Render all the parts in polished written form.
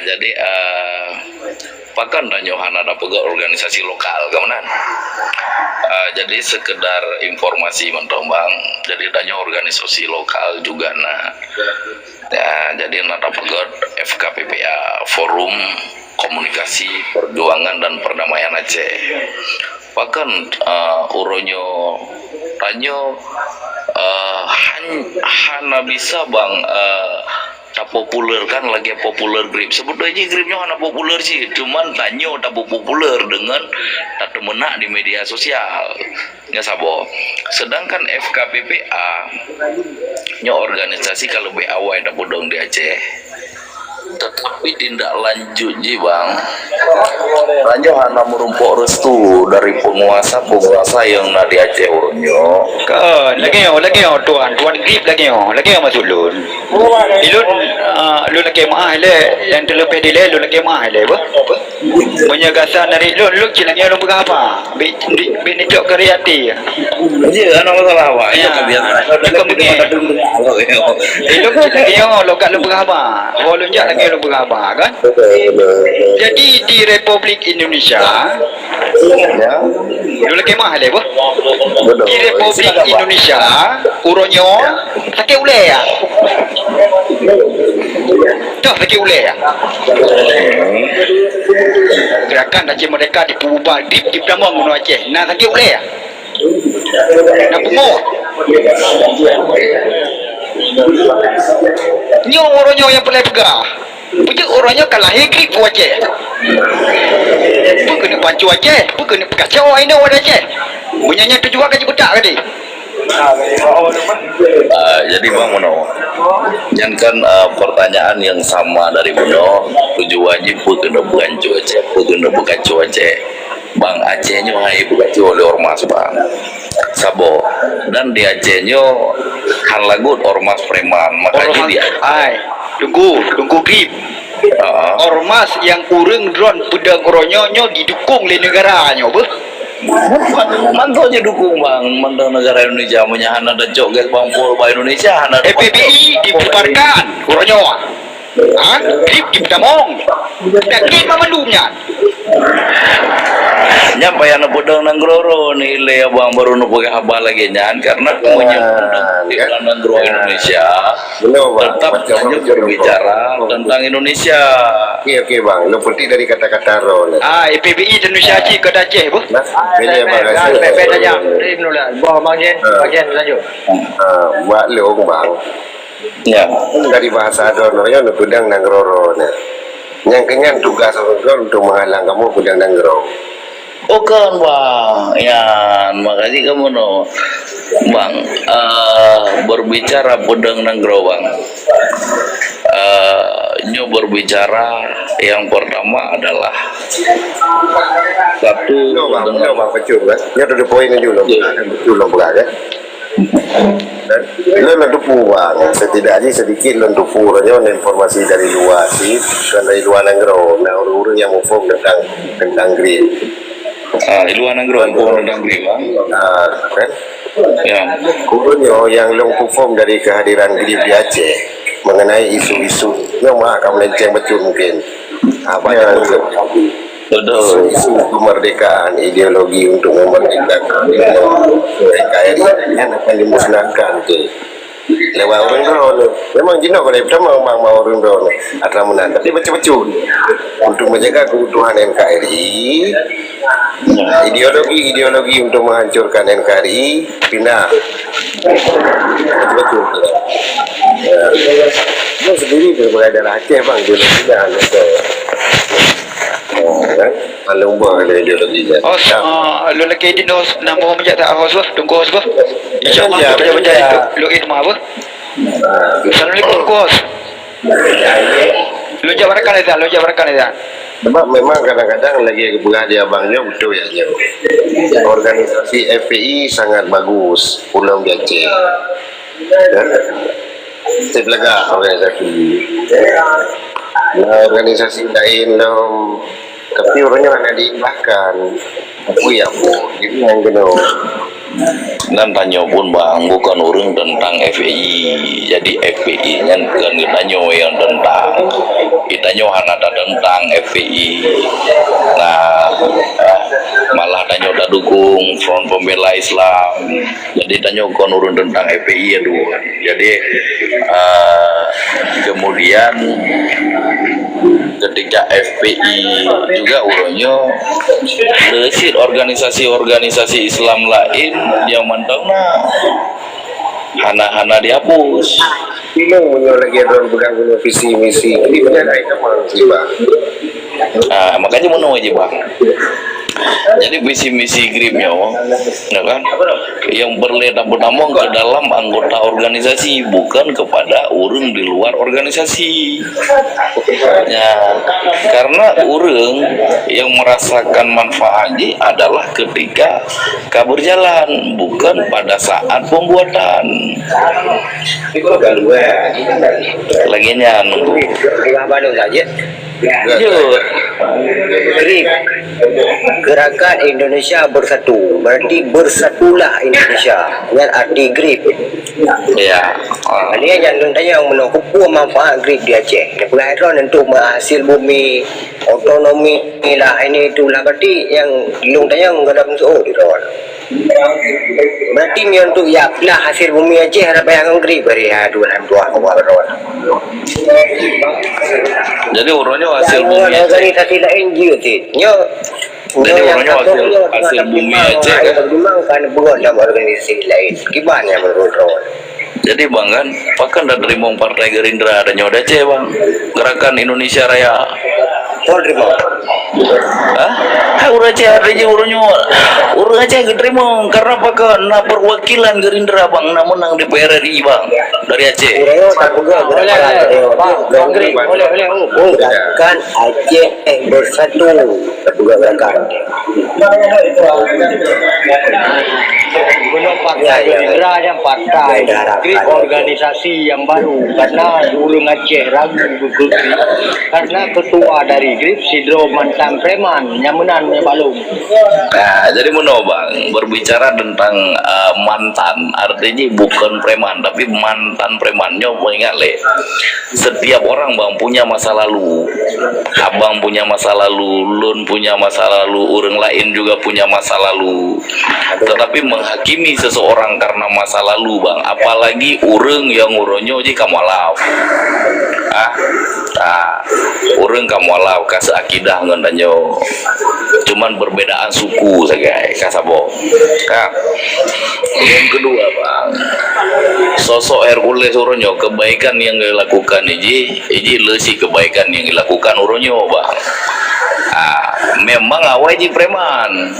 Jadi pakan dan Yohana ada pega organisasi lokal kemenan. Jadi sekedar informasi mentombang. Jadi adanya organisasi lokal juga nah. Ya, jadi nada pega FKPPA Forum Komunikasi Perjuangan dan Perdamaian Aceh. Pakan uronyo tanyo hana bisa bang tak populer kan lagi populer grip sebetulnya gripnya hana populer sih cuman tanyo tak populer dengan tak temenak di media sosial ya sabo sedangkan FKPPA nya organisasi kalau BAW tak bodong di Aceh tetapi tindak lanjut ji bang ranyo hana merumpok restu dari penguasa yang nak di Aceh urunyo kan lagi tuan grip lagi masuk lun ilun lun lagi mah le yang terlebih di le lun lagi mah le apa punya gasan dari lun cilangnya lun berapa bi ni tok kreatif je ana masalah apa ya cukup begini ilun cilangnya lokal lun berapa lun jak lagi lun berapa kan jadi di Republik Indonesia ya lun lagi mah le apa di Republik Indonesia uronyo sakit ule ya dah sakit ule ya gerakan Aceh Merdeka di Pubal di Damang Gunung Aceh nah sakit ule ya nak pungo nyo uronyo yang pelai pegah punya orangnya kalah hegri ku Aceh bukan pancu Aceh bukan kacau ini orang Aceh punyanya tu juga kaji bedak tadi jadi bang Mono jangan pertanyaan yang sama dari Mono tujuannya bukan bukan cuaca bang Acehnya hai bukan oleh ormas bang sabo dan di Acehnya hal lagu ormas preman makanya dia tunggu grip ormas yang ureng drone pedang oronyonyo didukung oleh negaranya mantu aja dukung bang mantu negara Indonesia punya hana dan joget bang Polba Indonesia hana PBI dibubarkan oronyo grip di Damong dan grip memelumnya nyampe yang bodong nangroro nilai bang baru nubuh haba lagi nyan karena menyebut di nangroro Indonesia tetap hanya berbicara tentang Indonesia. Oke bang, lo putih dari kata-kata ro. PBI Indonesia Aceh ke Aceh bu? Beda bang. Beda aja. Bawa bagian lanjut. Buat lo bang. Ya. Dari bahasa dononya lo pedang nangroro nih. Yang kenyan tugas untuk menghalang kamu pedang nangroro. Bukan bang, ya makasih kamu no, bang berbicara pedang nanggro bang, nyo berbicara yang pertama adalah satu bang pecul kan, ya ada poinnya juga, pecul lo berada. Lo lentupu bang, setidaknya sedikit lentupu aja informasi dari luar sih, dan dari luar nanggro, nah orang-orang yang mau tentang green. Di luar negeri, tentang green bang. Kan? Ya. Kurunya yang long perform dari kehadiran green di Aceh mengenai isu-isu, yang akan melenceng betul mungkin. Banyak isu kemerdekaan, ideologi untuk memerdekakan NKRI yang akan dimusnahkan lewat orang drone. Memang jino kalau pertama mau orang drone atau menang, tapi betul-betul untuk menjaga keutuhan NKRI, ideologi untuk menghancurkan NKRI pindah betul-betul. Lo sendiri berada di Aceh bang, ideologinya kan malu buat ideologinya. Lo lagi di nos nama menjadi tak host tunggu host insyaallah baca itu lo irma apa assalamualaikum host lo jabarkan itu sebab memang kadang-kadang lagi berada abangnya betul ya organisasi FPI sangat bagus pulau Aceh dan sebelah organisasi lain tapi orangnya ada diibahkan aku ya bu ini yang dan tanya pun bang bukan orang tentang FPI, jadi FPI nya bukan ditanya yang tentang ditanya hanya tentang FPI. Nah malah tanya udah dukung Front Pembela Islam, jadi tanya bukan orang tentang FPI ya dulu. Jadi kemudian ketika FPI juga urangnya lesit organisasi-organisasi Islam lain yang mantapna hana-hana dihapus. Ini punya lagi ada pegang punya visi misi ini punya itu malah jiwa. Nah, makanya menunggu aja bang. Jadi visi misi gripnya, ya kan, yang berledak-benamong ke dalam anggota organisasi, bukan kepada orang di luar organisasi. Ya, karena orang yang merasakan manfaatnya adalah ketika berjalan, bukan pada saat pembuatan. Laginya nunggu. GRIP, Gerakan Indonesia Bersatu, berarti bersatulah Indonesia dengan arti GRIP. Ya, Ini yang tanya yang menunggu manfaat GRIP di Aceh. Pengairan untuk menghasil bumi, otonomi lah ini itulah berarti yang long tanya nggak ada musuh di luar. Berarti ni untuk ya lah hasil bumi Aceh ada bayangan GRIP dari dua kawan. jadi urangnya hasil bumi Aceh. Organisasi lain juga nyo. Jadi orangnya hasil bumi Aceh kan. Pertimbangkan bukan dalam organisasi lain. Gimana menurut Ron? Jadi bang kan, pakai dan terima Partai Gerindra ada nyoda Aceh bang, Gerakan Indonesia Raya. Kau terima? Hah? Urang Aceh ada je urangnya, urang Aceh terima karena pakai na perwakilan Gerindra bang, na menang DPR RI bang dari Aceh. Orangnya tak pegang. Boleh. Gerakan Aceh Bersatu. Tak pegang gerakan. Belum partai Gerindra yang partai GRIP organisasi yang baru karena dulu Aceh ragu begitu karena ketua dari GRIP Sidro mantan preman nyamunan balung. Nah, jadi menurut bang berbicara tentang mantan artinya bukan preman tapi mantan premannya mengingat le setiap orang bang punya masa lalu, abang punya masa lalu, lun punya masa lalu, orang lain juga punya masa lalu, tetapi menghakimi seseorang karena masa lalu bang, apalagi orang yang urunyo ji kamualaf orang kamualaf kasih akidah ngendanyo cuman perbedaan suku saja kasabo kak. Yang kedua bang, sosok Hercules urunyo kebaikan yang dilakukan iji lesi kebaikan yang dilakukan urunyo bang. Memang awal ji preman.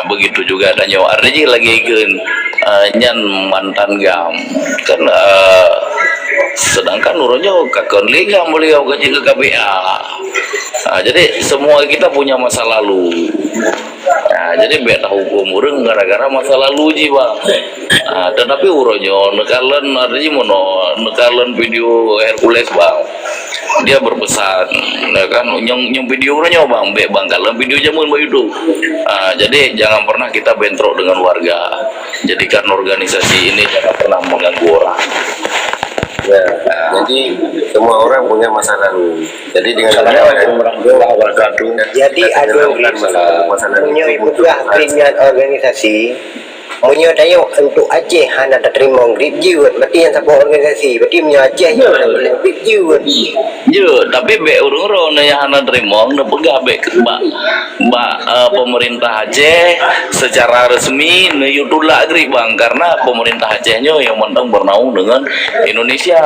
Begitu juga danyo artinya lagi nyan mantan gam kan sedangkan urunnya kakon lingam beliau gaji ke KPA. Jadi semua kita punya masa lalu. Jadi beda hukum urang gara-gara masa lalu ji bang. Tetapi urunnya nekalan artinya mono nekalan video Hercules bang. Dia berpesan, ya kan, yang video urunnya bang, bang kalau video jamun itu. Jadi jangan pernah kita bentrok dengan warga. Jadikan organisasi ini jangan pernah mengganggu orang. Ya, jadi semua orang punya masa lalu. Jadi dengan Jadi ada punya ikutlah kriminan organisasi. Punya tanya untuk Aceh hanya tak terima grip jiwat. Berarti yang siapa organisasi. Berarti punya Aceh je tak boleh grip jiwat. Ya, tapi be urung-urung yang hana terima na pegah be pemerintah Aceh secara resmi na yutulak grip bang karena pemerintah Acehnya yang mentang bernaung dengan Indonesia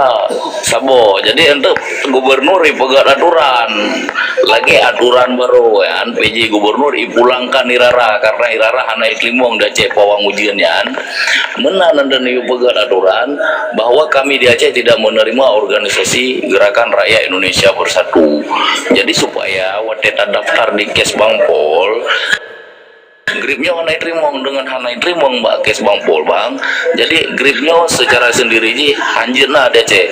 sabo. Jadi untuk gubernur ipegat aturan lagi aturan baru ya PJ gubernur ipulangkan irara karena irara hana iklimong da Aceh pawang ujian menanan dan pegat aturan bahwa kami di Aceh tidak menerima organisasi Gerakan Rakyat Indonesia Bersatu. Jadi supaya wateta daftar di Kes Bangpol gripnya hanai trimong dengan hanai trimong mbak Kes Bangpol bang. Jadi gripnya secara sendiri ji hanjirna di Aceh.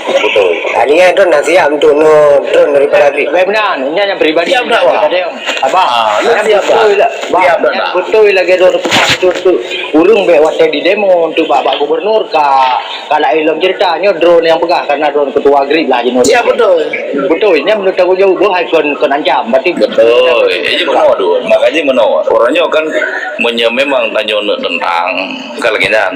Betul. Ini yang Don nasi untuk no Don daripada grip. Benar, ini yang pribadi. Siap dah, Bang. Abang, lu yang siap betul dah? lah. Bang, Siap dah, yang dah. betul lagi Don tukang tu urung be wate di demo untuk Bapak Gubernur kalau ilmu ceritanya drone yang pegang karena drone ketua grip lah jenuh. Siap betul. Betul, ini menurut aku jauh bohai kon ancam. Berarti Betul, itu benar dulu. Makanya menawar. Orangnya kan memang tanya tentang kalau kan,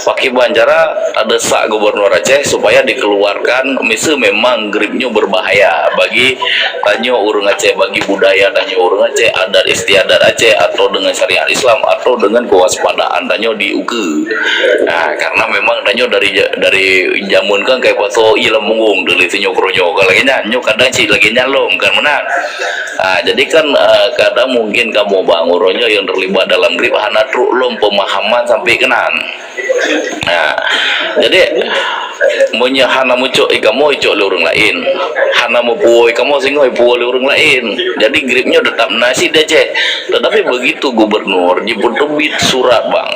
pakai banjara ada sak Gubernur Aceh supaya dikeluarkan. Misal memang gripnya berbahaya bagi tanya orang Aceh, bagi budaya tanya orang Aceh, adat istiadat Aceh atau dengan syariat Islam atau dengan kewaspadaan tanya di UKE. Karena memang tanya dari zaman kan kayak paso ilam munggung dari sinyo kronyo kalau nyo kadang sih lagi nyalom kan mana. Jadi kan kadang mungkin kamu bang orangnya yang terlibat dalam grip hana truk lom pemahaman sampai kenan. Jadi hana muncul kamu icok le orang lain, hana mau puai kamu singoi puai le orang lain. Jadi gripnya tetap nasi Aceh. Tetapi begitu gubernur terbit surat bang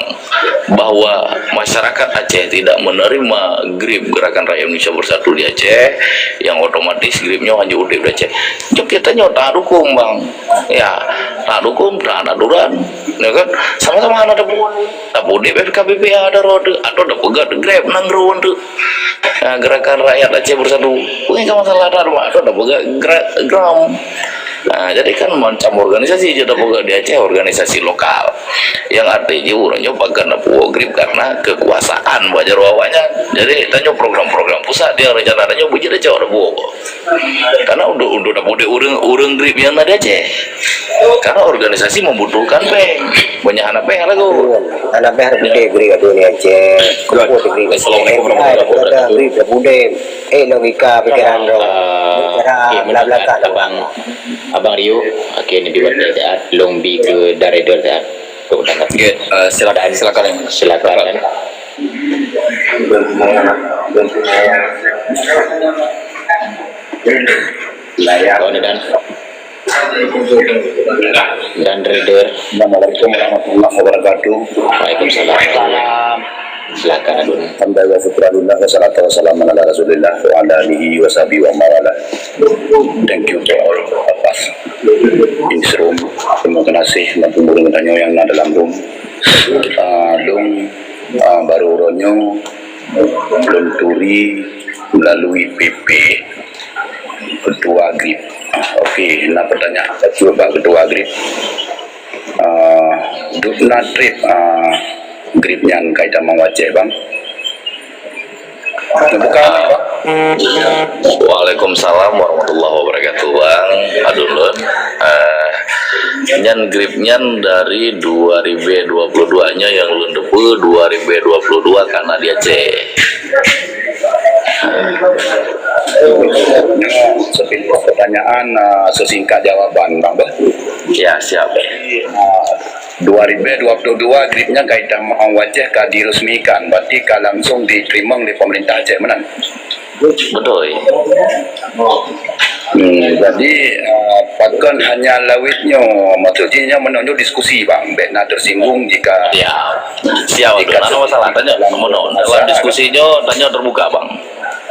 bahwa masyarakat Aceh tidak menerima grip Gerakan Rakyat Indonesia Bersatu di Aceh, yang otomatis gripnya hanya udip di Aceh. Cuk kita tak dukung bang, ya tak dukung, tak ada aturan, ya kan? Sama-sama ada tak udip FKBP ada roda atau ada pegat grab nangruan tu. Gerakan Rakyat Aceh Bersatu, bukan masalah ada pegat gram. Jadi kan macam organisasi sudah bukan di Aceh, organisasi lokal yang artinya orangnya pakai napu grip karena kekuasaan wajar wawanya. Jadi tanya program-program pusat dia rencananya bujur aja orang buat karena untuk dapat orang grip yang ada Aceh karena organisasi membutuhkan banyak anak lagu Anak behar bude grip adu ni Aceh. Kumpul grip. Assalamualaikum warahmatullahi wabarakatuh. Bude logika pikiran ro. Cara belakang Abang Rio, akhirnya dibuat saat lombi ke Daredor saat ke undangan. Silakan. Dan Daredor. Assalamualaikum warahmatullahi wabarakatuh. Waalaikumsalam. Silakan Adun. Alhamdulillah syukurillah wassalatu wassalamu ala rasulillah wa ala alihi wa sahbihi wa mawala. Thank you to all of us in this room. Terima kasih untuk murid-muridnya yang ada dalam room. Baru ronyo belum turi melalui PP ketua grip. Okey, nak pertanyaan coba ketua grip. Dukna trip grip yang kaitan mengwajib bang. Waalaikumsalam warahmatullahi wabarakatuh bang Adulun. Nyan gripnya dari 2022 nya yang lundepu 2022 karena di Aceh. Sepuluh pertanyaan sesingkat jawaban bang. Ya siap. 2022 gripnya kaitan wajah ka diresmikan, berarti ka langsung diterima oleh pemerintah Aceh menang. Betul. Jadi pakan hanya lawitnya, maksudnya menunjuk diskusi bang, nak tersinggung jika siap. Ada masalah tanya, dalam diskusinya tanya terbuka bang.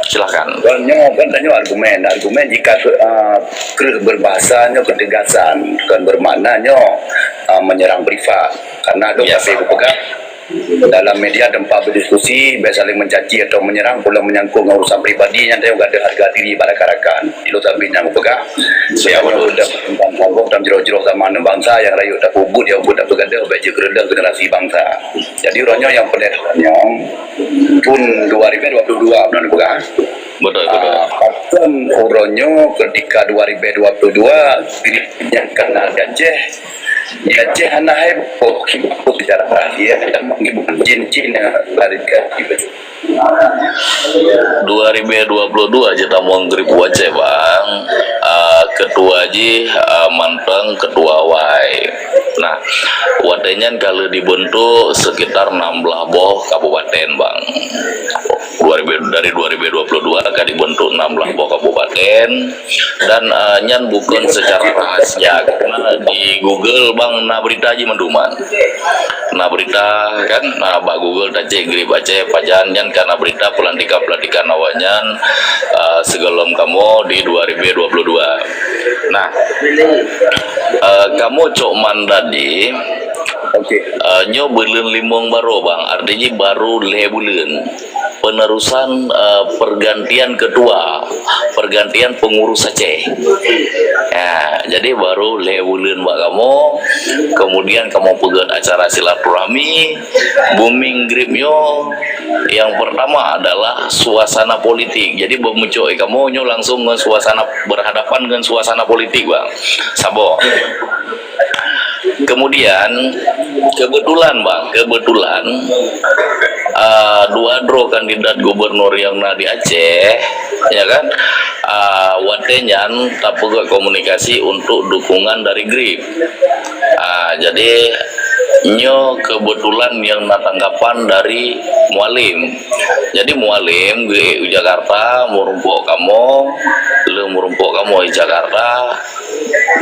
Silahkan. Tanya argumen jika berbahasanya ketegasan, bukan bermaknanya menyerang privat, karena ada tapi pegang dalam media tempat berdiskusi saling mencaci atau menyerang pula menyangkut urusan pribadi yang ada harga diri pada karakan itu tapi yang pegang siapa sudah tentang pokok dan jero-jero sama bangsa yang rayu tak kubut yang pun tak berganda baju kerendang generasi bangsa. Jadi orangnya yang penelitiannya pun 2022 benar pegang. Betul. Pakan orangnya ketika 2022 dirinya kena Aceh. Ya Aceh anak heboh bicara terakhir dan mengibukan jin-jin yang lari ke 2022 kita mau grip Aceh bang. ketua ji manteng ketua wai. Nah, wadenyan kalau dibentuk sekitar 16 boh kabupaten bang. Dari 2022 akan dibentuk 16 boh kabupaten dan nyan bukan secara rahasia karena di Google bang nah berita aja menduman. Nah berita kan nah bak Google Aceh Grip Aceh pajan nyan karena berita pelantikan awanyan segelom kamu di 2022. Nah kamu cok mandadi nyo bulan limong baru bang, artinya baru le bulan penerusan pergantian ketua, pergantian pengurus Aceh. Ya, jadi baru le bulan bak kamu, kemudian kamu pegang acara silaturahmi, booming gripnyo. Yang pertama adalah suasana politik. Jadi bermuncul kamu nyo langsung dengan suasana berhadapan dengan suasana politik bang, sabo. Kemudian kebetulan bang, dua draw kandidat gubernur yang di Aceh, ya kan, watenyan tak pegawai komunikasi untuk dukungan dari GRIP. Jadi nyo kebetulan yang tanggapan dari Mualim. Jadi Mualim di Jakarta merumpuk kamu, di Jakarta,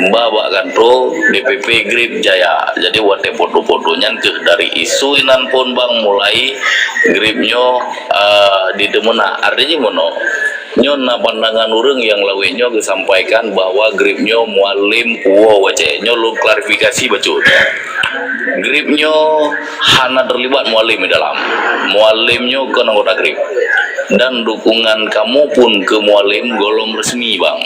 Mbak Kanto DPP GRIP Jaya. Jadi wate foto-fotonya ke dari isu inan pun bang mulai GRIP-nyo di Demena. Artinya mono nyo pandangan urang yang lawenya disampaikan bahwa GRIP-nyo Mualim puo wace-nyo lu klarifikasi bacut. GRIP-nyo hana terlibat Mualim di dalam. Mualimnyo ke anggota GRIP. Dan dukungan kamu pun ke Mualim golong resmi bang.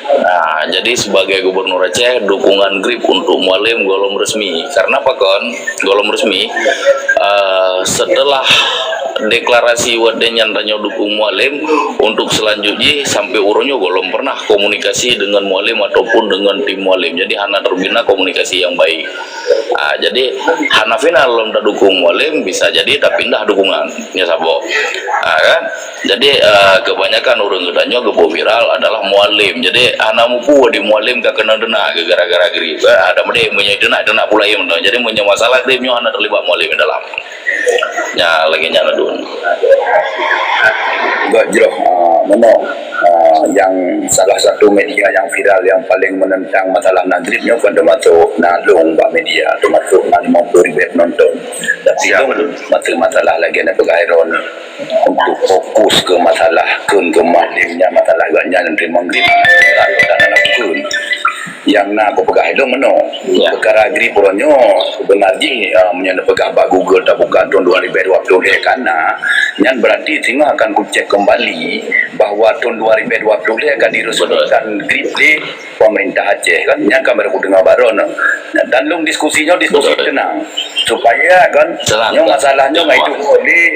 Nah, jadi sebagai gubernur Aceh dukungan GRIP untuk Mualim golong resmi. Karena apa kon? Golong resmi setelah deklarasi wadenyan tanya dukung Mualim untuk selanjutnya sampai uronyo golong pernah komunikasi dengan Mualim ataupun dengan tim Mualim. Jadi hana terbina komunikasi yang baik. Jadi hana final belum dukung Mualim bisa jadi tak pindah dukungan ya sabo. Kan? Jadi kebanyakan orang gedanya gepo viral adalah Mualim. Jadi hana mupu di Mualim gak kena dena gara-gara GRIP. Ada mede punya dena pula yang jadi punya masalah GRIP-nyo hana terlibat Mualim di dalam. Ya lagi nyala dun. Gak jelas yang salah satu media yang viral yang paling menentang masalah Nadribnya kan termasuk Nalung Pak Media termasuk 50,000 penonton. Tapi itu masalah lagi nak pegairon untuk fokus ke masalah kun ke Mualimnya masalah ganyan dan terima grip dan anak kun yang nak aku pegah itu mana perkara GRIP puronyo sebenarnya menyana pegah bak Google tak buka tahun 2020 karena yang berarti tengah akan ku cek kembali bahwa tahun 2020 akan diresmikan GRIP di pemerintah Aceh kan yang akan berku dengar baron dan long diskusi tenang supaya kan yang masalahnya nggak itu boleh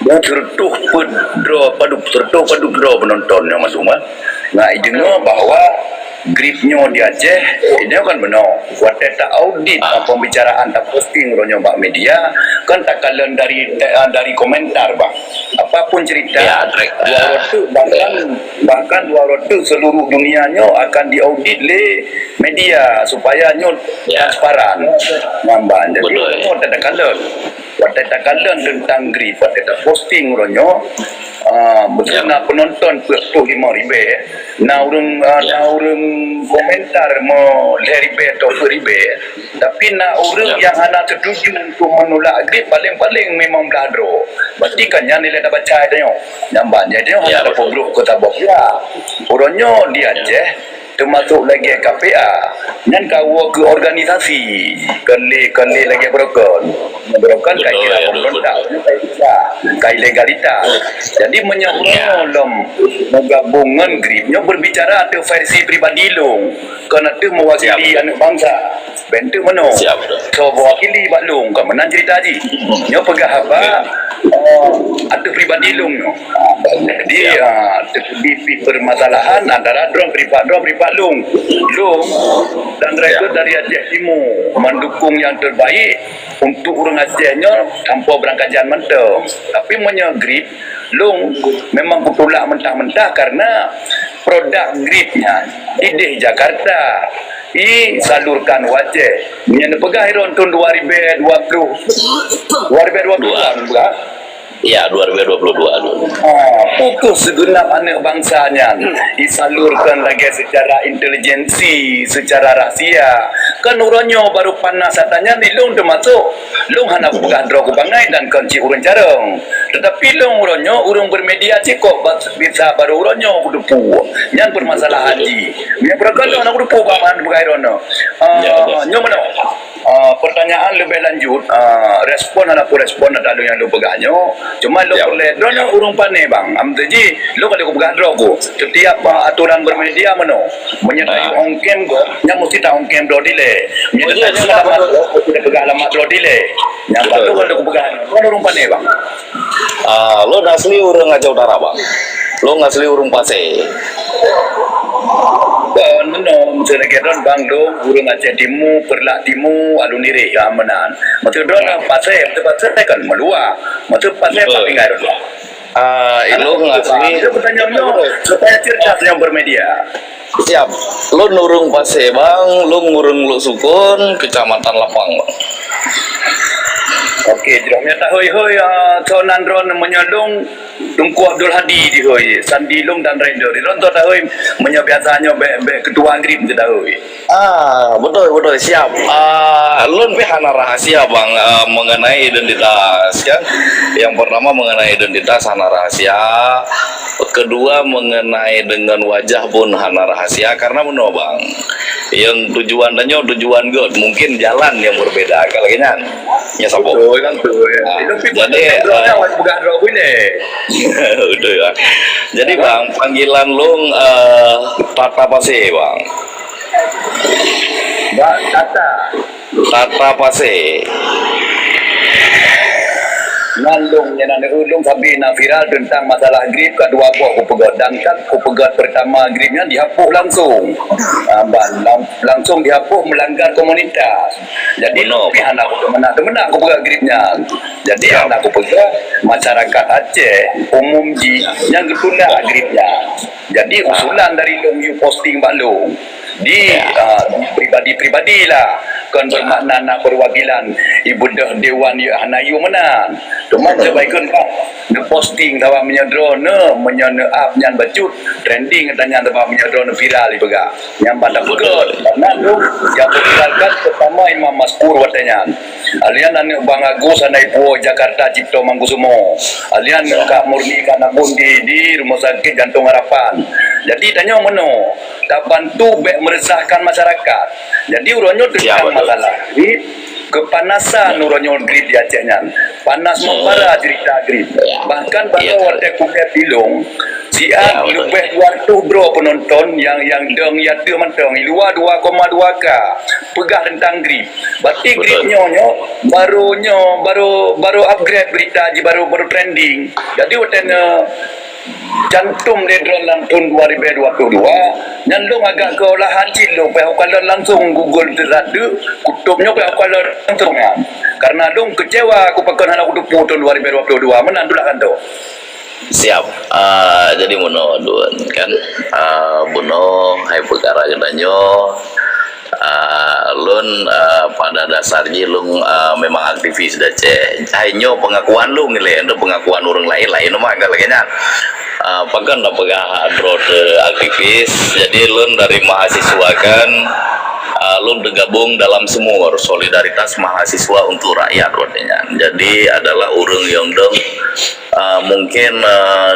dan tertuh padu penonton yang masuk nggak dengar bahwa GRIP-nyo di Aceh ini kan benar waktu tak audit pembicaraan tak posting ronyo bak media kan tak kalian dari komentar bang apapun cerita bahkan dua rotu seluruh dunianya akan diaudit le media supaya nyo transparan nambah jadi nyo tak kalian waktu tak kalian tentang GRIP waktu tak posting ronyo betul nak penonton 25,000 na urang komentar mau ribe atau ribe tapi na urang yang anak setuju untuk menolak GRIP paling memang bladro berarti kan yang nilai dah baca dia nyambah jadi ada pogruk kota Bokya uronyo di Aceh termasuk lagi KPA dan kau ke organisasi kali lagi berokon kai kira pemberontak kai legalitas jadi menyolong menggabungkan GRIP-nya berbicara ada versi pribadi long kerana itu mewakili anak bangsa bentuk mana so mewakili Pak Long kan mana cerita haji nyo pegah apa ada pribadi long jadi di permasalahan antara drone privat Pak Long dan driver dari Aceh Timur mendukung yang terbaik untuk orang Acehnya tanpa berangkajan mentah. Tapi menyegrip Long memang kutulak mentah-mentah karena produk gripnya di Jakarta salurkan wajah menyentuh pegairon tahun 2020 enggak? Ya, 2022 dulu. Fokus segenap anak bangsanya disalurkan lagi secara intelijensi, secara rahsia. Kan uranyo baru panas katanya di long termasuk long hana bukan drog bangai dan kunci urun jarang. Tetapi long uranyo urung bermedia cikok bisa baru uranyo kudupu. Yang bermasalah haji. Yang berkata anak kudupu paman bukai rono. Nyomono. Pertanyaan lebih lanjut, respon ada respon ada yang lu pegahnya. Cuma lu boleh drone urung pane bang. Amdeji lu kalau pegang drone setiap aturan bermedia mano menyertai ongkem go, yang mesti tahu ongkem do dile. Menyertai alamat tidak pegang alamat do dile. Yang baru kalau pegang drone urung pane bang. Lo asli urung Aceh Utara bang. Lo asli urung Pasir. Menong seregeron bang dong urung Aceh Timur perlak Timur alun diri amanan maksud don pasai pasai kan melua maksud pasai apa pinggir Lo asli pertanyaan lo supaya cerdas yang bermedia siap. Lo nurung Pasir bang, lo ngurung lo Sukun, Kecamatan Lapang bang. Okey, jelasnya tak hoi soalan drone menyalung Tungku Abdul Hadi di hoi, Sandi Long dan Raider. Di rontok tak hoi biasanya ketua grip je tak hoi. Betul siap. Lo hana rahasia bang mengenai identitas kan. Yang pertama mengenai identitas hana rahasia. Kedua mengenai dengan wajah pun hana rahasia karena menurut bang yang tujuannya tujuan God mungkin jalan yang berbeda kalau kan ya sapo kan tuh jadi bukan roh ini udah ya jadi bang panggilan lo Tata Pasir bang Tata Pasir nandung yang ada ulung tapi nak viral tentang masalah grip kedua buah kupegat dan kan kupegat pertama gripnya dihapus langsung langsung dihapus melanggar komunitas jadi pihak anak menang kupegat gripnya jadi anak kupegat masyarakat Aceh umum yang ketunda gripnya jadi usulan dari long you posting balung di pribadi lah kan bermakna nak perwakilan ibu dewan Hanayu menang cuma sebaiknya kan the posting tawa menyedron up nyan bacut trending katanya tawa menyedron viral ibaga yang pada pegot karena tu yang viralkan pertama Imam Maskur watanya alian anak Bang Agus anai po Jakarta Cipto Mangkusumo alian Kak Murni kana pun di Rumah Sakit Jantung Harapan jadi tanya meno tak bantu meresahkan masyarakat jadi uronyo tentang masalah grip kepanasan uronyo grip di Acehnya panas membara cerita grip bahkan baru warga kuliah bilong siap lebih 200 bro penonton yang deng ya tu mentong luar 2,2k pegah tentang grip berarti gripnya baru upgrade berita baru trending jadi watanya jantung ledron tahun 2022 nyandung agak ke olahan cilok pihak kalau langsung Google teradu kutubnya pihak kalau langsung karena dong kecewa aku pakai anak kutupu tahun 2022 menang dulu kan tu siap. Jadi Buno dun kan Buno hai perkara jenanyo lun pada dasarnya lung memang aktivis Aceh hanya pengakuan lung nilai ada pengakuan orang lain mah agak lagi pakan dah pegah drone aktivis jadi lun dari mahasiswa kan lun bergabung dalam semua solidaritas mahasiswa untuk rakyat rodenya jadi adalah orang yang dong mungkin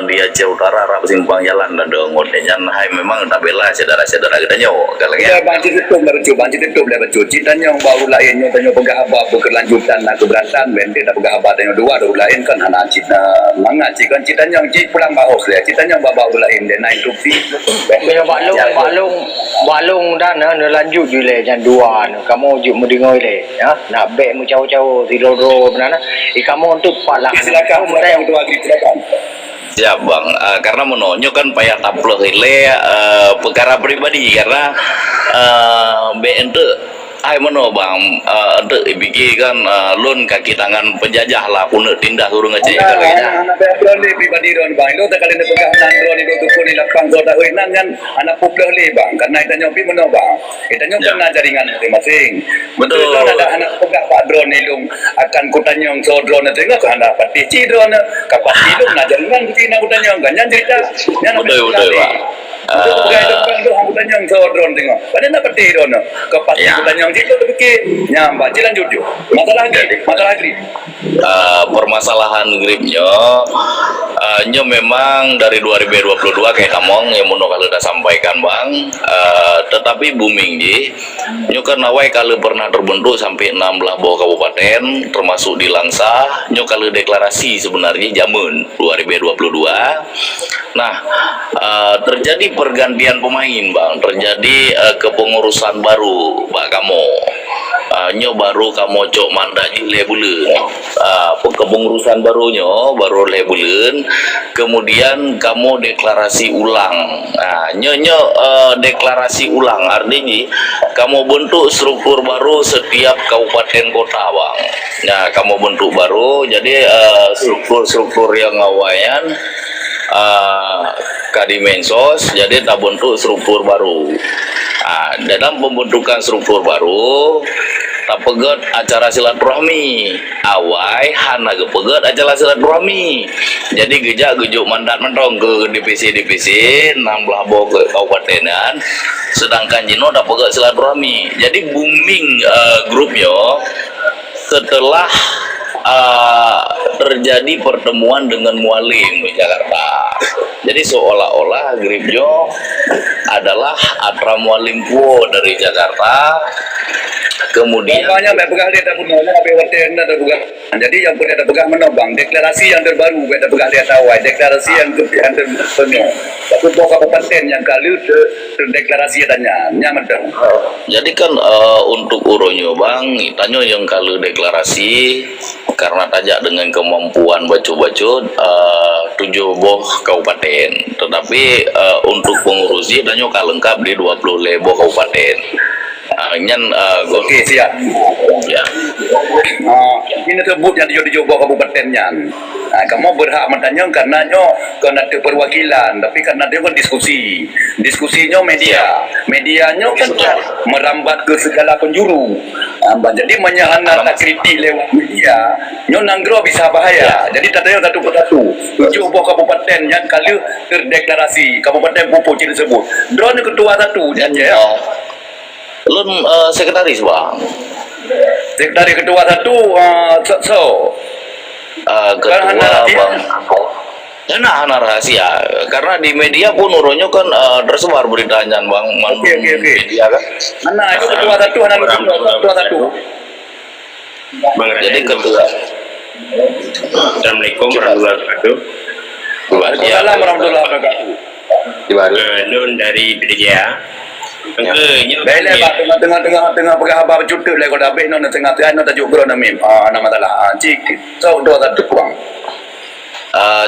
di Aceh Utara arah simpang jalan dan dong rodenya hai memang tak bela saudara-saudara kita nyawa kalau ya banci tutup dah baca citanya yang baru lainnya tanya pegah abah berkelanjutan nak keberatan bende dah pegah abah tanya dua baru lain kan anak cita mangat kan citanya yang pulang baos ya citanya baru lain dia naik tupi Bila balung dah lanjut je le jan dua kamu juk mendengar le ya nak bek mu jauh-jauh di loro mana kamu untuk palang silakan untuk agri silakan Siap bang, karena menonyo kan payah tampil ile perkara pribadi karena BN tu meno bang, untuk ibigi kan lun kaki tangan penjajah lah pun tindak hurung aja kalanya. Anak background ni pribadi don bang, itu tak kali nak pegang nandro ni tu pun ni lapang so tak nan kan anak popular ni bang, karena kita nyopi meno bang, kita nyopi kena jaringan masing-masing. Betul lah ada anak pegang pak drone ni lung akan kutanyong so drone na tengok anak pati ci drone kapati lung na jaringan kita nak kutanyong kan yang cerita, yang Betul bang. Itu pegang depan tu aku tanyong so drone tengok, pada nak pati drone kapati kutanyong itu fikir, nyamba jalan jujur, masalah lagi. Permasalahan gripnya nyo memang dari 2022 kayak kamong yang mau kalau udah sampaikan bang, tetapi booming di nyo kan awai kalau pernah terbentuk sampai 16 bawah kabupaten termasuk di Langsa nyo kalau deklarasi sebenarnya jamun 2022. Nah, terjadi pergantian pemain bang, terjadi kepengurusan baru Pak Kamo. Nyo baru kamu cok mandaji lebulen, kepengurusan barunya baru lebulen, kemudian kamu deklarasi ulang. Nyo deklarasi ulang artinya kamu bentuk struktur baru setiap kabupaten kota bang. Nah kamu bentuk baru, jadi struktur yang awayan Kadimensos, jadi tak bentuk struktur baru. Dalam pembentukan struktur baru tak pegat acara silaturahmi awai hana gepegat acara silaturahmi, jadi gejuk mandat mentong ke DPC 16 bawah ke kabupatenan, sedangkan jino tak pegat silaturahmi. Jadi booming grupnya setelah terjadi pertemuan dengan mualim di Jakarta. Jadi seolah-olah gripjo adalah Atra Mualim Puo dari Jakarta. Kemudian banyak pegang dia tak punya nak hotel nak pegang. Jadi yang punya ada pegang menobang deklarasi yang terbaru ada pegang dia tahu deklarasi yang terpenuh. Satu kabupaten yang kali terdeklarasi adanya nyaman. jadi kan untuk uronyo bang, tanya yang kalau deklarasi karena tajak dengan kemampuan baca-baca 7 boh kabupaten, tetapi untuk pengurusnya tanya kalau lengkap di 20 lebo kabupaten. Okey siap. Ya. Ini tersebut yang di Johor kabupatennya. Kamu berhak bertanya karena ada perwakilan, tapi karena dia kan diskusinya medianya kan merambat ke segala penjuru. Jadi menyahana tak kritik lewat media, nanggro bisa bahaya. Jadi tanya satu persatu. Johor kabupaten yang kali terdeklarasi kabupaten Pupuh tersebut. Drone ketua satu dia. Lun sekretaris bang. Sekretaris ketua satu Ketua bang. Hana rahasia karena di media pun uronyo kan tersebar beritanya bang. Oke. Media kan. Itu ketua satu, ketua satu. Jadi ketua. Assalamualaikum warahmatullahi wabarakatuh. Waalaikumsalam warahmatullahi wabarakatuh. Nun dari PDJA. Bela pak tengah apa cukup lah kalau habis non tengah tajuk bro namim nama masalah cik so dua satu bang.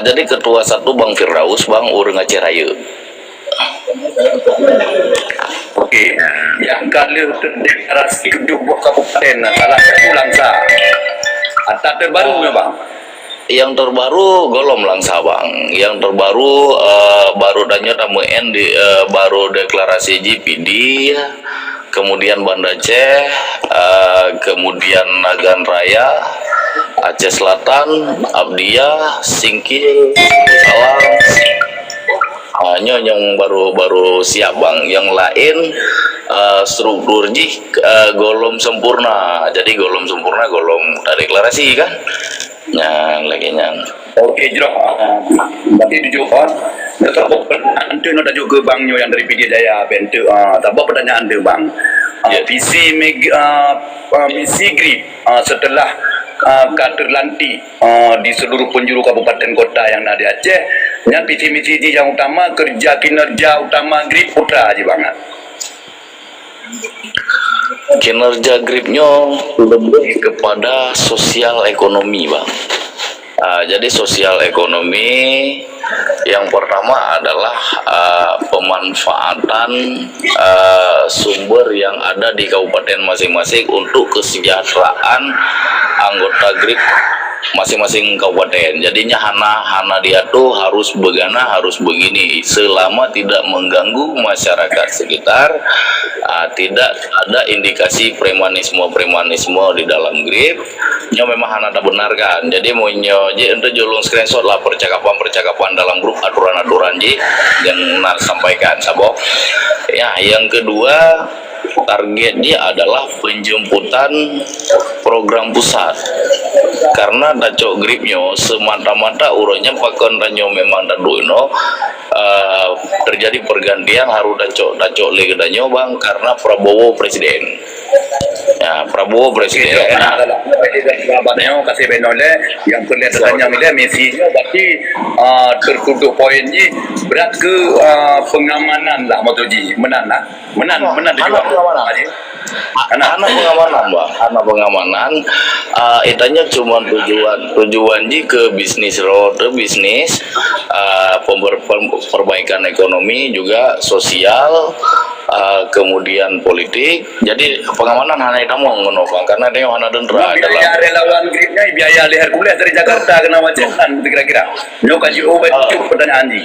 Jadi ketua satu bang Firdaus bang urang Aceh Raya. Okey, yang kali deklarasi kedua kabupaten salah satu Langsa. Atau terbaru ya bang. Yang terbaru Golom Langsa bang. Yang terbaru baru tanya tamu di baru deklarasi GPD, kemudian Banda Aceh, kemudian Nagan Raya, Aceh Selatan, Abdiya, Singkil, Salam. Hanya yang baru siap bang. Yang lain struktur golom sempurna. Jadi golom sempurna golom tak deklarasi kan. Nah, lagi nyang. Okey, jelas. Berarti di Johor, nanti nak tajuk ke bangnya yang dari PD Jaya, bentuk. Tak apa pertanyaan dia bang. Visi misi GRIP setelah terlantik di seluruh penjuru kabupaten kota yang ada di Aceh, yang visi misi yang utama kinerja utama GRIP Putra aja bang. Kinerja gripnya lebih kepada sosial ekonomi bang. Jadi sosial ekonomi yang pertama adalah pemanfaatan sumber yang ada di kabupaten masing-masing untuk kesejahteraan anggota GRIP masing-masing kabupaten. Jadinya hana dia tuh harus begana, harus begini, selama tidak mengganggu masyarakat sekitar, tidak ada indikasi premanisme di dalam GRIP. Nya memang hana tak benarkan. Jadi mau nyoje untuk jolong screenshot lah percakapan dalam grup aturan-aturan yang sampaikan sabok. Ya, yang kedua targetnya adalah penjemputan program pusat, karena dacok gripnya semata-mata urutnya pakon danyo memang daduino terjadi pergantian harus dacok lagi danyo bang, karena Prabowo presiden. Ya, Prabowo presiden. Sahabatnya kasih benole yang kelihatannya milih Messi berarti tertuduh poin ji berat ke pengamanan lah motoji menan juga Anak pengamanan bang, anak pengamanan itanya cuma tujuan ji ke bisnis road, bisnis perbaikan ekonomi juga sosial, kemudian politik. Jadi pengamanan hanya itu mau ngono bang, karena dia hanya dendera biaya dalam relawan gripnya biaya leher kuliah dari Jakarta kena wacetan kira-kira nyok kasih obat pertanyaan ji.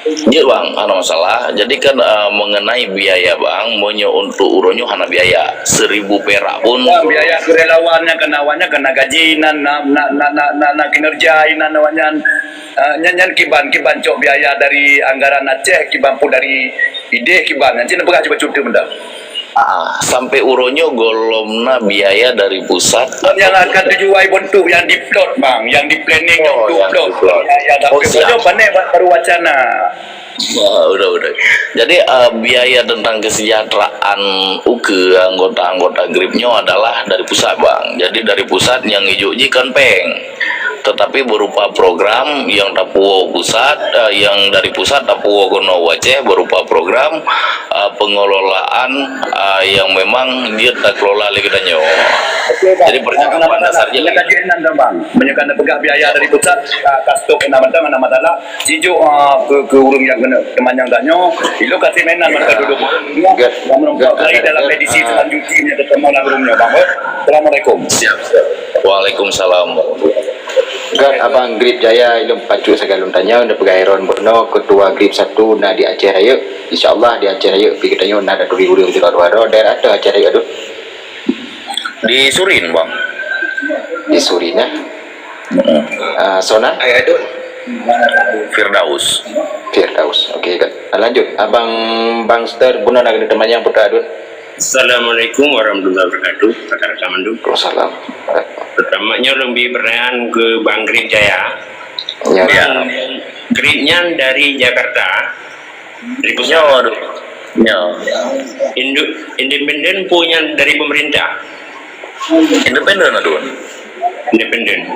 Iya bang, ada masalah. Jadi kan mengenai biaya bang, monyo untuk uronyo hana biaya 1.000 perak pun. Biaya kerelawannya kena gaji na kinerja nawanyan nyanyan kiban cok biaya dari anggaran Aceh kiban pun dari ide kiban nanti nak coba cuti benda. Sampai uronyo golomna biaya dari pusat yang akan tujuai bentuk yang diplot bang, yang di planning untuk plot. Ya tapi baru wacana. Udah. Jadi biaya tentang kesejahteraan anggota GRIP-nya adalah dari pusat bang. Jadi dari pusat yang hijaunya kan peng, tetapi berupa program yang tapuo pusat, yang dari pusat tapuo kono Aceh berupa program pengelolaan yang memang dia tak kelola lagi danyo. Jadi percakapan dasarnya kajian bang, menyukai pegak biaya dari pusat kastok nama masalah jijo ke urung yang kena kemanjang danyo, ilo kasih mainan mereka duduk. Lagi dalam edisi selanjutnya ketemu urungnya bang. Assalamualaikum. Siap. Waalaikumsalam. Gan abang grip Jaya ilmu pacu segalun tanya untuk pegairon Borno ketua grip 1 na di Aceh Raya, insyaallah di Aceh Raya pikirnya na ada duri tidak ada daerah ada Aceh Raya tu Di Surin bang. di Surina Sonan Firdaus. Okey kan lanjut abang Bangster guna nak teman yang berkadun. Assalamualaikum warahmatullahi wabarakatuh. Rekan-rekan Mandu. Waalaikumsalam. Pertamanya lebih pertanyaan ke Bang Grip Jaya. Ya. Gripnya dari Jakarta. Dari pusat. Independen punya dari pemerintah. Independen aduh. Independen.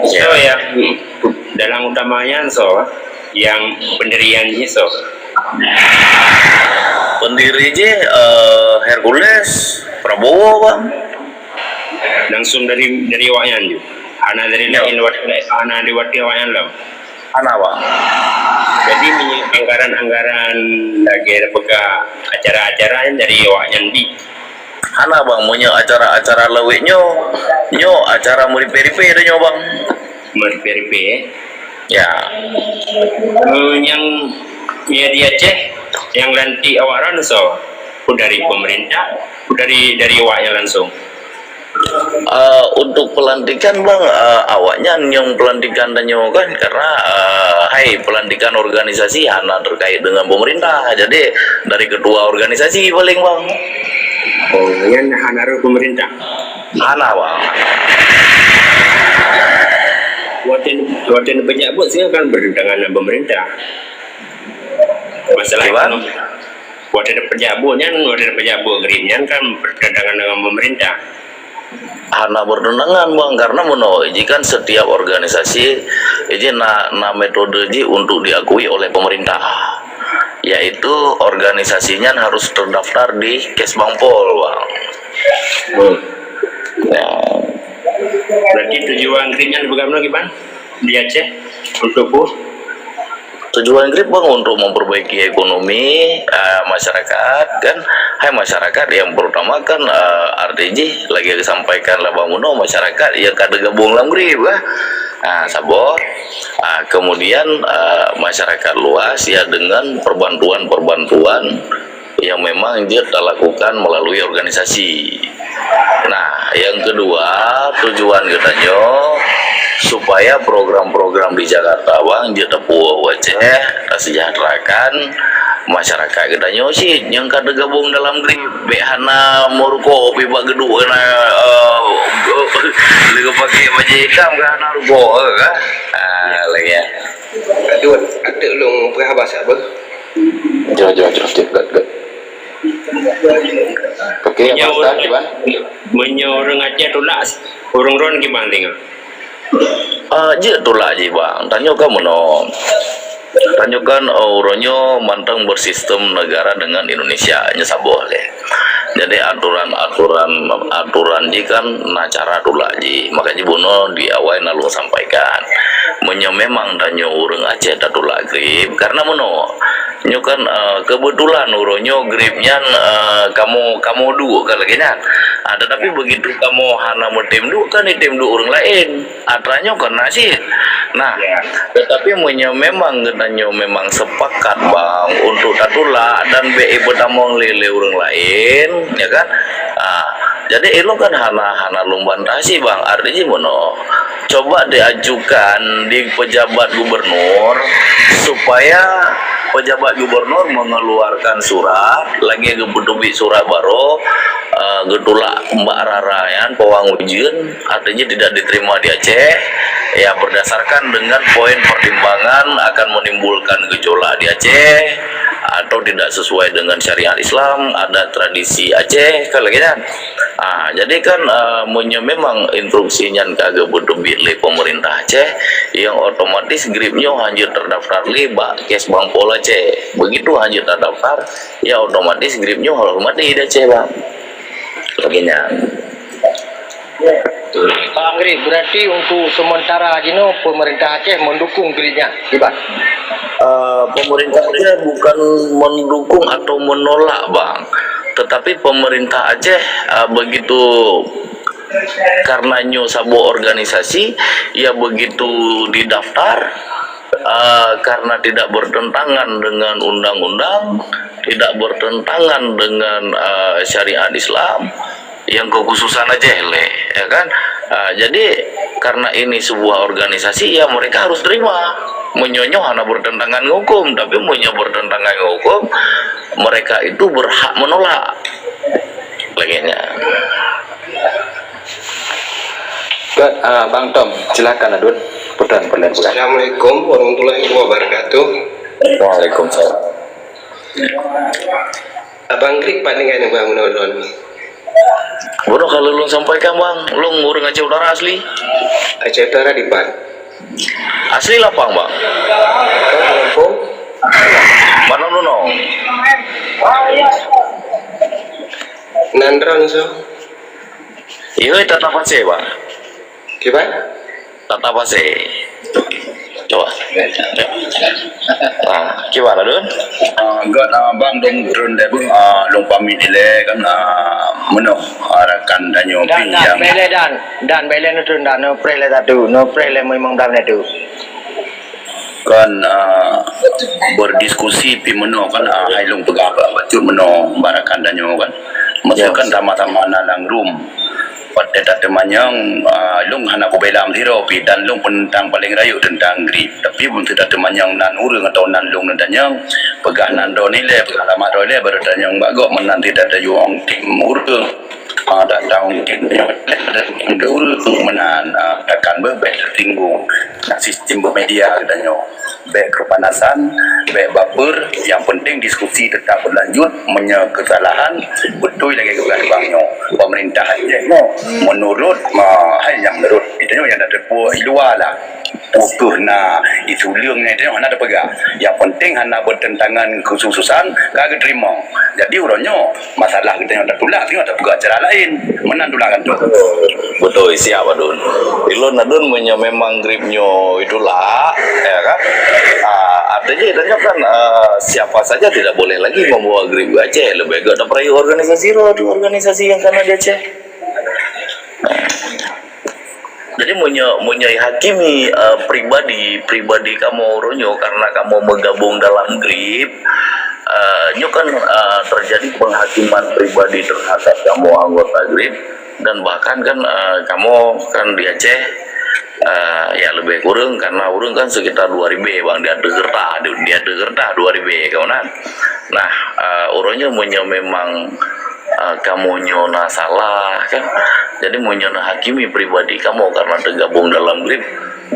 So yang dalam utamanya yang pendiriannya Pendiri Hercules Prabowo bang. langsung dari Wayan juga. Anak dari anak di Wayan lah. Anak bang. Jadi anggaran lagi ada acara-acara dari Wayan di. Anak bang punya acara-acara leweknya, acara muri PRP ada nyo bang. Muri PRP. Ya. Yang di Aceh yang nanti awaran dari pemerintah, dari Wayan langsung. Untuk pelantikan bang, awaknya yang pelantikan danyo kan karena pelantikan organisasi hana terkait dengan pemerintah, jadi dari ketua organisasi paling bang. Oh, yang hana pemerintah. Hana bang. Waktu pejabat sih kan bertentangan dengan pemerintah. Masalah ekonomi. Waktu pejabat gripnya kan bertentangan dengan pemerintah. Hana bertentangan bang, karena kan setiap organisasi ini metode untuk diakui oleh pemerintah, yaitu organisasinya harus terdaftar di Kesbangpol bang. Ya. Berarti tujuan gripnya bagaimana gimana? di Aceh untuk bu? Tujuan grip bang untuk memperbaiki ekonomi masyarakat kan. Hai masyarakat yang pertama kan RDJ lagi disampaikan lah Bang Muno, masyarakat yang kada gabung dalam grip lah. Sabor. Kemudian masyarakat luas ya dengan perbantuan yang memang dia lakukan melalui organisasi. Nah, yang kedua tujuan katanya supaya program-program di Jakarta bang dia tepu wajah sejahterakan masyarakat katanya sih yang kada gabung dalam grip behana morko bebak geduk na lego pakai baju hitam kan ruko kan lagi ya Aduh, ada long perhabas apa? Jauh gak. Oke, Pak gimana? Orang Aceh tolak orang gimana tinggal? Je tolak je bang, tanya kamu no. Tanyakan orangnya mantang bersistem negara dengan Indonesia nya boleh. Jadi aturan jika cara tolak je, makanya Bono di awal lalu sampaikan. Memang tanya orang Aceh tak tolak grip karena Bono nyo kan kebetulan uronyo gripnya kamu dua kan lagi kan tetapi begitu kamu hana tim dua kan tim dua orang lain atranya kan nasi tetapi memang genanyo memang sepakat bang untuk tatula dan BI bertamong lele orang lain ya kan jadi itu kan hana lumbantasi bang artinya mono coba diajukan di pejabat gubernur supaya pejabat gubernur mengeluarkan surat lagi gebutubi surat baru getulak Mbak Rarayan Pawang Ujin artinya tidak diterima di Aceh ya berdasarkan dengan poin pertimbangan akan menimbulkan gejolak di Aceh atau tidak sesuai dengan syariat Islam ada tradisi Aceh kan lagi kan jadi kan memang instruksinya kagak butuh bilih pemerintah Aceh yang otomatis gripnya hanya terdaftar liba kes Bang Pola Aceh begitu hanya terdaftar ya otomatis gripnya hormati di Aceh bang laginya. Pak Grip, berarti untuk sementara Jino pemerintah Aceh mendukung gripnya, gimana? Pemerintah Aceh bukan mendukung atau menolak bang, tetapi pemerintah Aceh begitu karena sebuah organisasi ya begitu didaftar karena tidak bertentangan dengan undang-undang, tidak bertentangan dengan syariat Islam yang kekhususan Aceh ya kan. Jadi karena ini sebuah organisasi ya mereka harus terima. Menyonyo hanya bertentangan hukum, tapi bertentangan hukum mereka itu berhak menolak laginya. Bang Tom, silakan Adun. Assalamualaikum warahmatullahi wabarakatuh. Waalaikumsalam. Abang Grip pandangan Bang Nonon. Bodoh kalau lu sampaikan bang, lu ngurung Aceh Utara asli? Aceh Utara di Pan. Asli lapang bang. Lampung. Mana lu no? Nandron so. Iya tata pase bang. Gimana? Tata pase. Coba. Gimana Dun? Gak bang dong turun deh bang long pamit ile kan meno arakan danyo pinjam Dan bele no turun dan no prele tatu no prele memang dah itu. kan berdiskusi pi meno kan hailung pegaba bacur meno barakan danyo kan maksud kan tama-tama nalang room pada temanyang lung hana ko belam diro pi dan lung tentang paling rayu tentang grip tapi pun tidak temanyang nan urang atau nan lung tentang pegah nan do nile pegah lama do le bertanyang bago menanti data juang tim urang ada tahun kita urang menan akan berbeda tinggung sistem bermedia katanya baik kepanasan, baik baper, yang penting diskusi tetap berlanjut, kesalahan betul lagi kebanyakannya pemerintah Aceh menurut hal yang menurut itu yang ada terpuas luar lah utuh na isu liung ni dia hana ada pegang. Yang penting hana bertentangan khususan kagak terima. Jadi urangnya masalah kita yang tak tulak tengok tak pegang cara lain. Mana tulakan tu? Betul, siap Adun. Ilon Adun memang gripnya itulah, ya kan? Artinya kan siapa saja tidak boleh lagi membawa grip Aceh. Lebih agak ada perayu organisasi organisasi yang karena di Aceh. Jadi menyai hakimi pribadi kamu Ronyo karena kamu bergabung dalam grip. Nyo kan terjadi penghakiman pribadi terhadap kamu anggota grip dan bahkan kan kamu kan di Aceh ya lebih kurang karena urang kan sekitar 2000 bang dia degerta 2000 kawanan. Nah urangnya memang kamu nyona salah kan, jadi nyona hakimi pribadi kamu karena tergabung dalam grip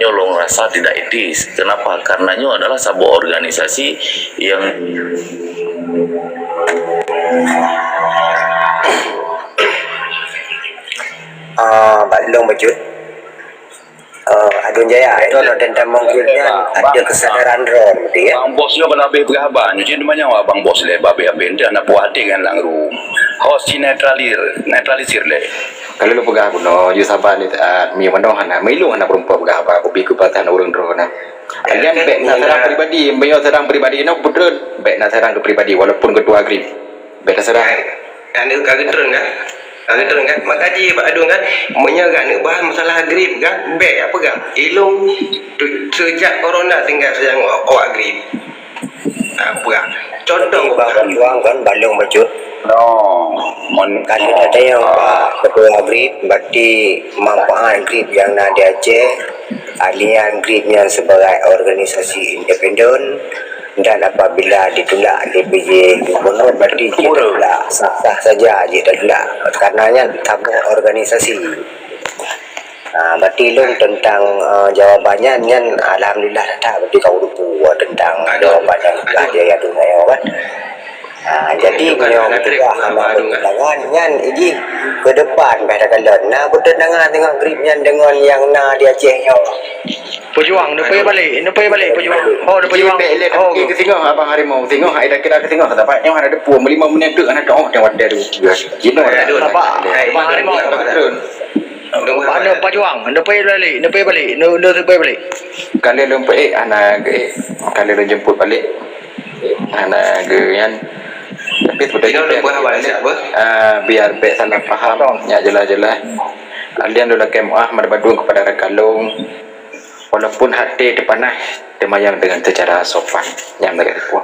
nyolong rasa tidak etis. Kenapa? Karena nyo adalah sebuah organisasi yang Batlong Bajut Adun Jaya itu tentang mungkinnya ada kesadaran ron gitu ya. Bang bosnya berlabih berhaban. Jadi namanya bang bos le babe abin dia nak puas hati kan langru. Host netralisir le. Kalau lu pegah kuno, you sabar ni mi mandong hana, mi lu hana perempuan pegah apa, aku pikir patan orang drona. Kalian bek nak serang pribadi, banyak serang pribadi, nak betul bek nak serang ke pribadi, walaupun ketua grip, bek nak serang. Anu kagak turun kan? Kagak turun kan? Makaji Pak Adun kan, menyaga ni bahas masalah grip kan, bek apa kan? Ilung sejak corona tinggal sayang awak grip. Apa kan? Contoh bahkan tuang kan balong Bajut. No, Kalau ada yang ketua grip, berarti manfaat grip yang ada di Aceh, alian gripnya sebagai organisasi independen, dan apabila ditolak DPJ gubernur berarti dia tolak sah-sah saja dia tolak karenanya tabuh organisasi. Berarti long tentang jawabannya nyan alhamdulillah tak berarti kau lupa tentang jawabannya dia ya dunia kan. Jadi beliau bertentangan nyan ini ke depan pada kalian nah bertentangan dengan gripnya dengan yang na di Aceh yo. Pejuang dia pergi balik pejuang. Oh dia pejuang. Oh ke tengok abang harimau tengok hai dah kira ke tengok dapat yang ada depu 5 minit tu anak oh tengok dia tu. Gino ada nampak abang harimau. Ada pejuang dia pergi balik dia balik. Kalian lumpur anak kalian jemput balik anak geyan tapi betul biar bek salah faham ya jelas-jelas kalian dulu kemuah berbadu kepada rekalung walaupun hati dipanah temayang dengan secara sopan yang mereka